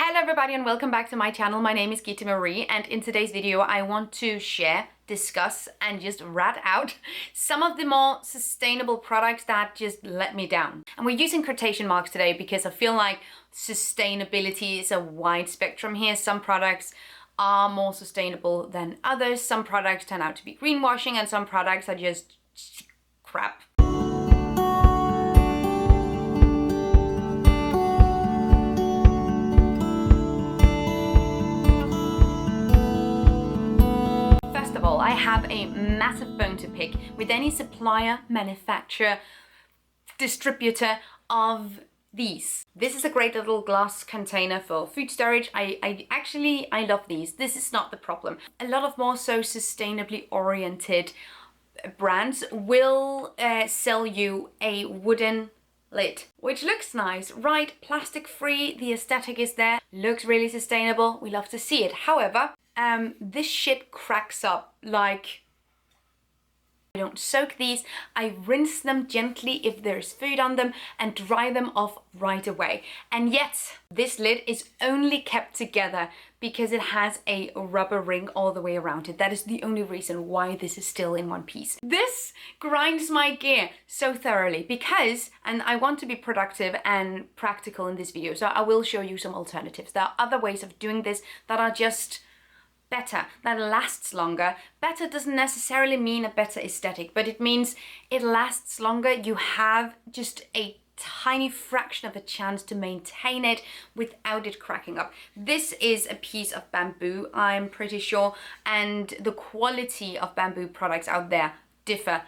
Hello everybody and welcome back to my channel. My name is Gitte Marie, and in today's video I want to share, discuss and just rat out some of the more sustainable products that just let me down. And we're using quotation marks today because I feel like sustainability is a wide spectrum here. Some products are more sustainable than others. Some products turn out to be greenwashing and some products are just crap. I have a massive bone to pick with any supplier, manufacturer, distributor of these. This is a great little glass container for food storage. I love these. This is not the problem. A lot of more so sustainably oriented brands will sell you a wooden lid, which looks nice, right? Plastic free, the aesthetic is there, looks really sustainable. We love to see it. However, this shit cracks up. Like, I don't soak these, I rinse them gently if there's food on them and dry them off right away. And yet, this lid is only kept together because it has a rubber ring all the way around it. That is the only reason why this is still in one piece. This grinds my gear so thoroughly because, and I want to be productive and practical in this video, so I will show you some alternatives. There are other ways of doing this that are just better, that lasts longer. Better doesn't necessarily mean a better aesthetic, but it means it lasts longer. You have just a tiny fraction of a chance to maintain it without it cracking up. This is a piece of bamboo, I'm pretty sure, and the quality of bamboo products out there differ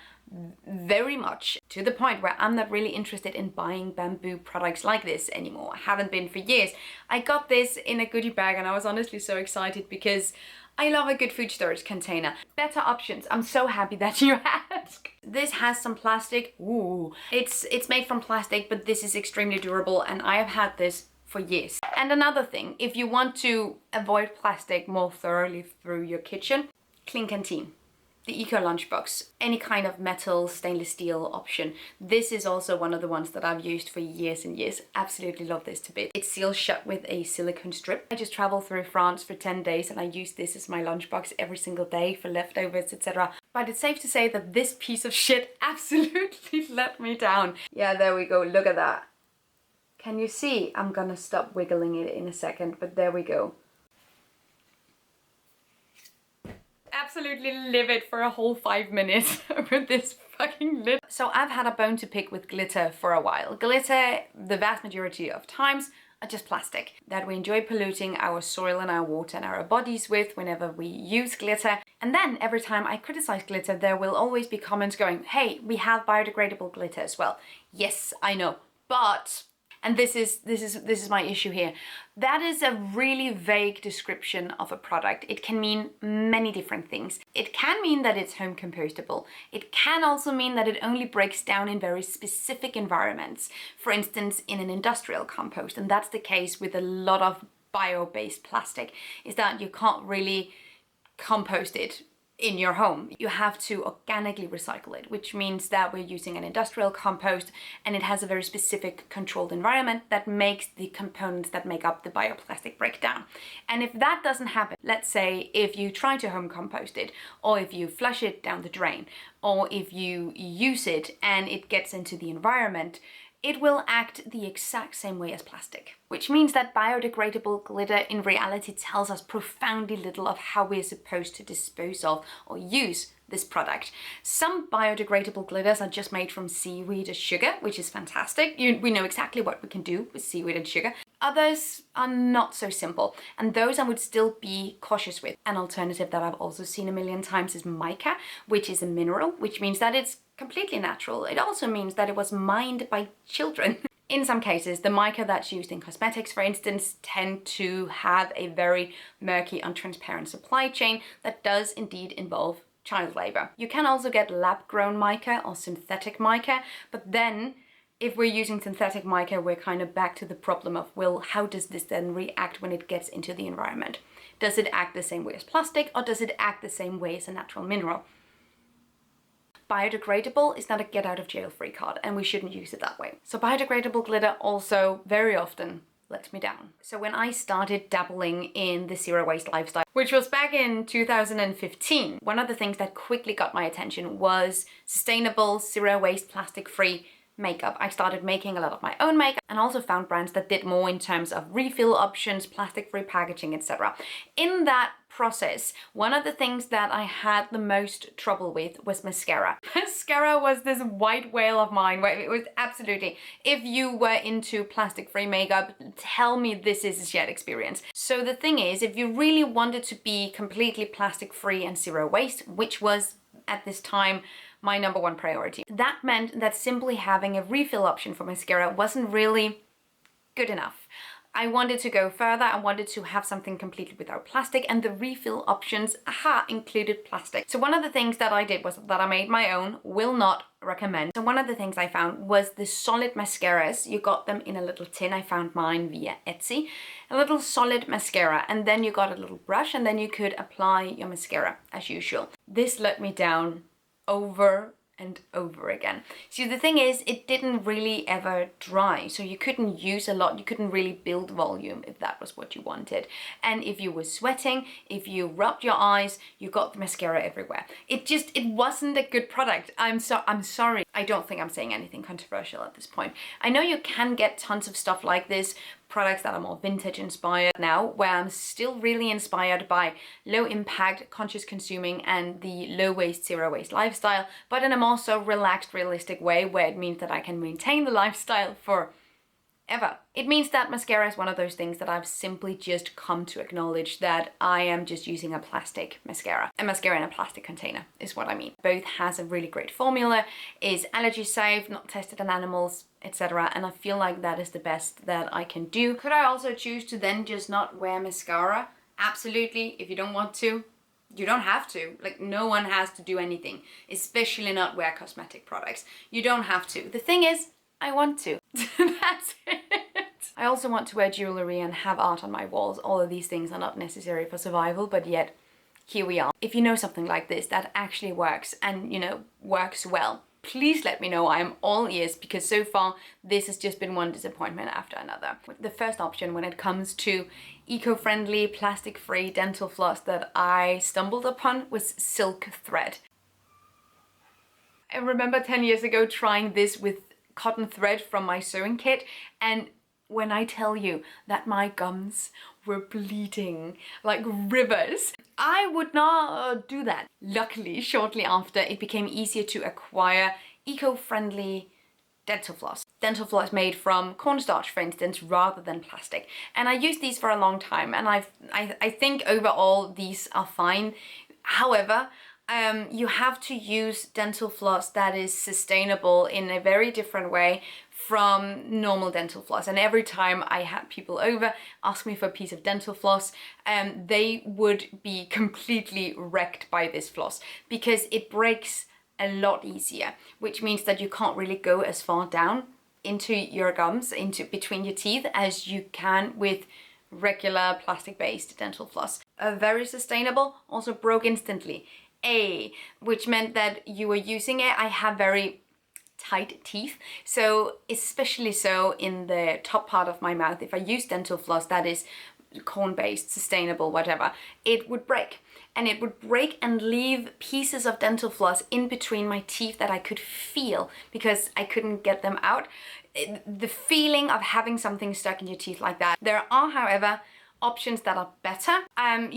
very much, to the point where I'm not really interested in buying bamboo products like this anymore. I haven't been for years. I got this in a goodie bag and I was honestly so excited because I love a good food storage container. Better options. I'm so happy that you asked. This has some plastic. Ooh, it's made from plastic, but this is extremely durable and I have had this for years. And another thing, if you want to avoid plastic more thoroughly through your kitchen, Clean Canteen. The Eco Lunchbox, any kind of metal, stainless steel option. This is also one of the ones that I've used for years and years. Absolutely love this to bits. It seals shut with a silicone strip. I just traveled through France for 10 days and I use this as my lunchbox every single day for leftovers, etc. But it's safe to say that this piece of shit absolutely let me down. Yeah, there we go. Look at that. Can you see? I'm gonna stop wiggling it in a second, but there we go. Absolutely livid for a whole 5 minutes with this fucking lid. So I've had a bone to pick with glitter for a while. Glitter, the vast majority of times, are just plastic that we enjoy polluting our soil and our water and our bodies with whenever we use glitter. And then every time I criticize glitter, there will always be comments going, hey, we have biodegradable glitter as well. Yes, I know, but... And this is my issue here. That is a really vague description of a product. It can mean many different things. It can mean that it's home compostable. It can also mean that it only breaks down in very specific environments. For instance, in an industrial compost. And that's the case with a lot of bio-based plastic, is that you can't really compost it in your home. You have to organically recycle it, which means that we're using an industrial compost and it has a very specific controlled environment that makes the components that make up the bioplastic break down. And if that doesn't happen, let's say if you try to home compost it, or if you flush it down the drain, or if you use it and it gets into the environment, it will act the exact same way as plastic. Which means that biodegradable glitter in reality tells us profoundly little of how we're supposed to dispose of or use this product. Some biodegradable glitters are just made from seaweed or sugar, which is fantastic. We know exactly what we can do with seaweed and sugar. Others are not so simple, and those I would still be cautious with. An alternative that I've also seen a million times is mica, which is a mineral, which means that it's completely natural. It also means that it was mined by children. In some cases, the mica that's used in cosmetics, for instance, tend to have a very murky, untransparent supply chain that does indeed involve child labor. You can also get lab-grown mica or synthetic mica, but then if we're using synthetic mica, we're kind of back to the problem of, well, how does this then react when it gets into the environment? Does it act the same way as plastic, or does it act the same way as a natural mineral? Biodegradable is not a get out of jail free card, and we shouldn't use it that way. So biodegradable glitter also very often let me down. So when I started dabbling in the zero waste lifestyle, which was back in 2015, one of the things that quickly got my attention was sustainable, zero waste, plastic free makeup. I started making a lot of my own makeup and also found brands that did more in terms of refill options, plastic free packaging, etc. In that process, one of the things that I had the most trouble with was mascara. Mascara was this white whale of mine where it was absolutely, if you were into plastic free makeup, tell me this is a shared experience. So the thing is, if you really wanted to be completely plastic free and zero waste, which was at this time my number one priority, that meant that simply having a refill option for mascara wasn't really good enough. I wanted to go further. I wanted to have something completely without plastic, and the refill options, included plastic. So one of the things that I did was that I made my own, will not recommend. So one of the things I found was the solid mascaras. You got them in a little tin. I found mine via Etsy. A little solid mascara, and then you got a little brush, and then you could apply your mascara as usual. This let me down over and over again. See, the thing is, it didn't really ever dry, so you couldn't use a lot, you couldn't really build volume if that was what you wanted. And if you were sweating, if you rubbed your eyes, you got the mascara everywhere. It wasn't a good product. I'm sorry. I don't think I'm saying anything controversial at this point. I know you can get tons of stuff like this, products that are more vintage inspired now, where I'm still really inspired by low impact, conscious consuming and the low waste, zero waste lifestyle, but in a more so relaxed, realistic way where it means that I can maintain the lifestyle forever. It means that mascara is one of those things that I've simply just come to acknowledge that I am just using a plastic mascara. A mascara in a plastic container is what I mean. Both has a really great formula, is allergy safe, not tested on animals, etc. And I feel like that is the best that I can do. Could I also choose to then just not wear mascara? Absolutely. If you don't want to, you don't have to. Like, no one has to do anything, especially not wear cosmetic products. You don't have to. The thing is, I want to. That's it. I also want to wear jewelry and have art on my walls. All of these things are not necessary for survival, but yet here we are. If you know something like this that actually works and, works well, please let me know. I am all ears, because so far this has just been one disappointment after another. The first option when it comes to eco-friendly, plastic-free dental floss that I stumbled upon was silk thread. I remember 10 years ago trying this with cotton thread from my sewing kit, and when I tell you that my gums were bleeding like rivers, I would not do that. Luckily, shortly after, it became easier to acquire eco-friendly dental floss. Dental floss made from cornstarch, for instance, rather than plastic. And I used these for a long time, and I think overall these are fine. However, you have to use dental floss that is sustainable in a very different way from normal dental floss. And every time I had people over ask me for a piece of dental floss, they would be completely wrecked by this floss because it breaks a lot easier, which means that you can't really go as far down into your gums, into between your teeth, as you can with regular plastic-based dental floss. Very sustainable, also broke instantly. Which meant that you were using it. I have very tight teeth, so especially so in the top part of my mouth, if I use dental floss that is corn-based, sustainable, whatever, it would break. And it would break and leave pieces of dental floss in between my teeth that I could feel because I couldn't get them out. The feeling of having something stuck in your teeth like that. There are, however, options that are better.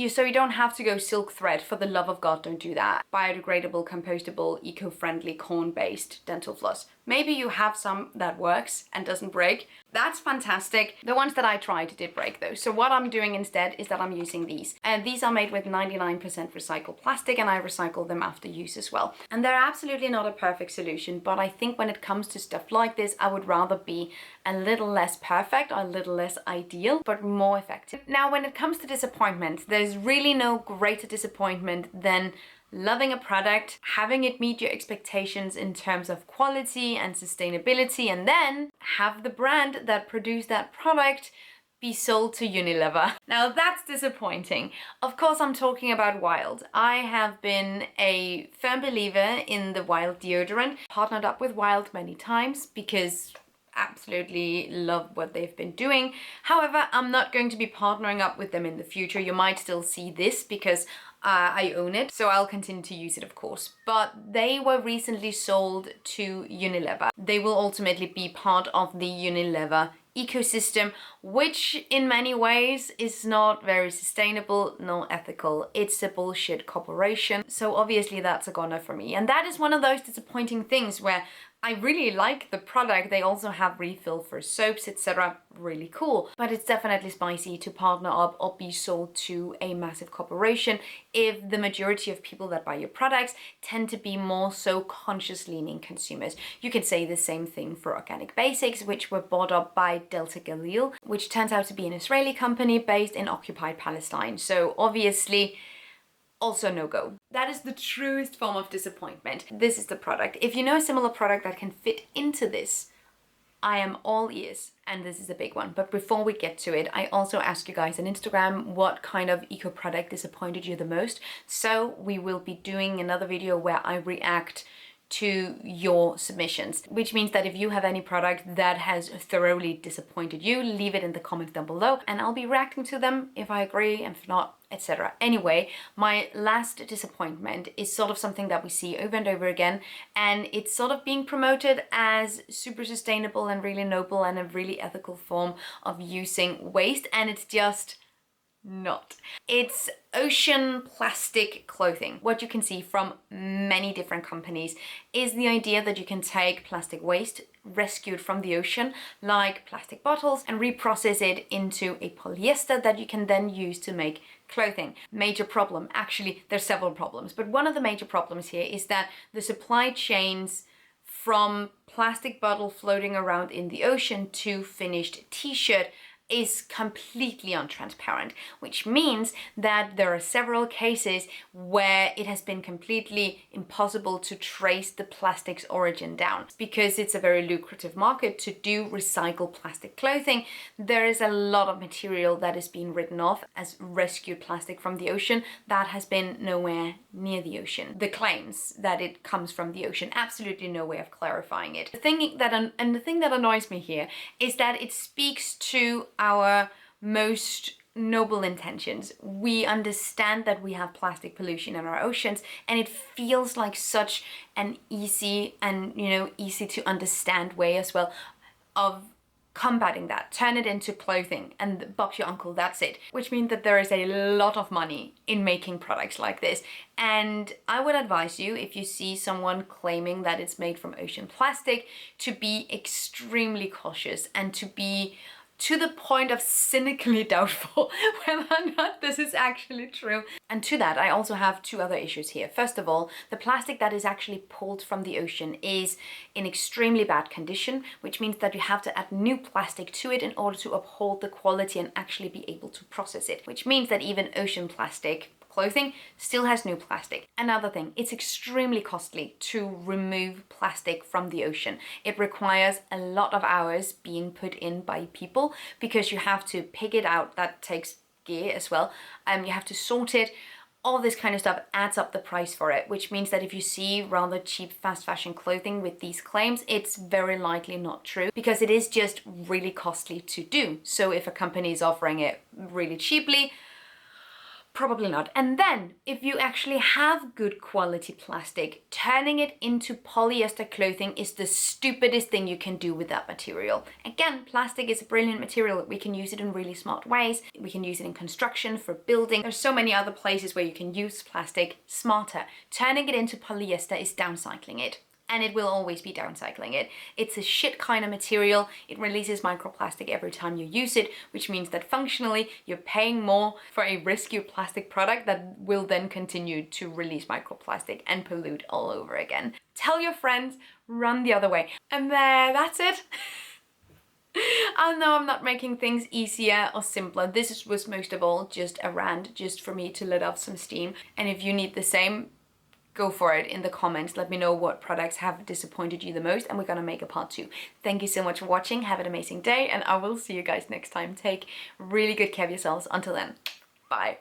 So you don't have to go silk thread. For the love of God, don't do that. Biodegradable, compostable, eco-friendly, corn-based dental floss. Maybe you have some that works and doesn't break. That's fantastic. The ones that I tried did break though. So what I'm doing instead is that I'm using these. And these are made with 99% recycled plastic, and I recycle them after use as well. And they're absolutely not a perfect solution, but I think when it comes to stuff like this, I would rather be a little less perfect or a little less ideal, but more effective. Now, when it comes to disappointment, there's really no greater disappointment than loving a product, having it meet your expectations in terms of quality and sustainability, and then have the brand that produced that product be sold to Unilever. Now that's disappointing. Of course, I'm talking about Wild. I have been a firm believer in the Wild deodorant, partnered up with Wild many times because absolutely love what they've been doing. However, I'm not going to be partnering up with them in the future. You might still see this because I own it, so I'll continue to use it, of course. But they were recently sold to Unilever. They will ultimately be part of the Unilever ecosystem, which in many ways is not very sustainable nor ethical. It's a bullshit corporation. So obviously that's a goner for me. And that is one of those disappointing things where I really like the product. They also have refill for soaps, etc. Really cool. But it's definitely spicy to partner up or be sold to a massive corporation if the majority of people that buy your products tend to be more so conscious leaning consumers. You can say the same thing for Organic Basics, which were bought up by Delta Galil, which turns out to be an Israeli company based in occupied Palestine. So obviously, also no go. That is the truest form of disappointment. This is the product. If you know a similar product that can fit into this, I am all ears, and this is a big one. But before we get to it, I also ask you guys on Instagram what kind of eco product disappointed you the most. So we will be doing another video where I react to your submissions, which means that if you have any product that has thoroughly disappointed you, leave it in the comments down below and I'll be reacting to them if I agree, and if not, etc. Anyway, my last disappointment is sort of something that we see over and over again, and it's sort of being promoted as super sustainable and really noble and a really ethical form of using waste, and it's just not. It's ocean plastic clothing. What you can see from many different companies is the idea that you can take plastic waste rescued from the ocean, like plastic bottles, and reprocess it into a polyester that you can then use to make clothing. Major problem. Actually, there's several problems, but one of the major problems here is that the supply chains from plastic bottle floating around in the ocean to finished t-shirt is completely untransparent, which means that there are several cases where it has been completely impossible to trace the plastic's origin down. Because it's a very lucrative market to do recycled plastic clothing, there is a lot of material that is being written off as rescued plastic from the ocean that has been nowhere near the ocean. The claims that it comes from the ocean, absolutely no way of clarifying it. The thing that annoys me here is that it speaks to our most noble intentions. We understand that we have plastic pollution in our oceans, and it feels like such an easy and, easy to understand way as well of combating that. Turn it into clothing and Bob's your uncle, that's it. Which means that there is a lot of money in making products like this. And I would advise you, if you see someone claiming that it's made from ocean plastic, to be extremely cautious and to be to the point of cynically doubtful whether or not this is actually true. And to that, I also have two other issues here. First of all, the plastic that is actually pulled from the ocean is in extremely bad condition, which means that you have to add new plastic to it in order to uphold the quality and actually be able to process it, which means that even ocean plastic clothing still has new plastic. Another thing, it's extremely costly to remove plastic from the ocean. It requires a lot of hours being put in by people because you have to pick it out. That takes gear as well. You have to sort it. All this kind of stuff adds up the price for it, which means that if you see rather cheap fast fashion clothing with these claims, it's very likely not true because it is just really costly to do. So if a company is offering it really cheaply, probably not. And then, if you actually have good quality plastic, turning it into polyester clothing is the stupidest thing you can do with that material. Again, plastic is a brilliant material. We can use it in really smart ways. We can use it in construction, for building. There's so many other places where you can use plastic smarter. Turning it into polyester is downcycling it. And it will always be downcycling it. It's a shit kind of material. It releases microplastic every time you use it, which means that functionally you're paying more for a rescued plastic product that will then continue to release microplastic and pollute all over again. Tell your friends, run the other way. And that's it. I know I'm not making things easier or simpler. This was most of all just a rant, just for me to let off some steam. And if you need the same, go for it in the comments. Let me know what products have disappointed you the most, and we're gonna make a part 2. Thank you so much for watching. Have an amazing day, and I will see you guys next time. Take really good care of yourselves. Until then, bye.